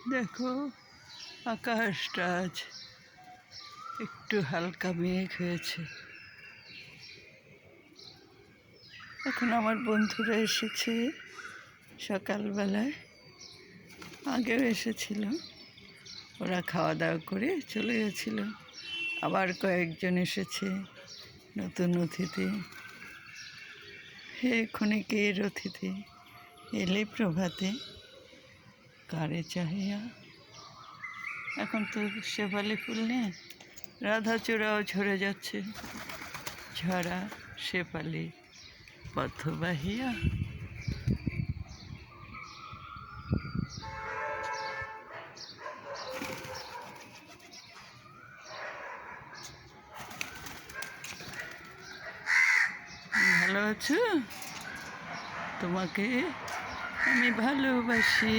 দেখো, আকাশটা আজ একটু হালকা মেঘ হয়েছে। এখন আমার বন্ধুরা এসেছে সকালবেলায়, আগেও এসেছিল। ওরা খাওয়া দাওয়া করে চলে গেছিল। আবার কয়েকজন এসেছে নতুন অতিথি। হে ক্ষণিকের অতিথি এলে প্রভাতে কারে চাহিয়া। এখন তো শেফালি ফুল নেই, রাধাচূড়াও ঝরে যাচ্ছে। ঝরা শেফালি পথ বাহিয়া। ভালো আছো? তোমাকে আমি ভালোবাসি।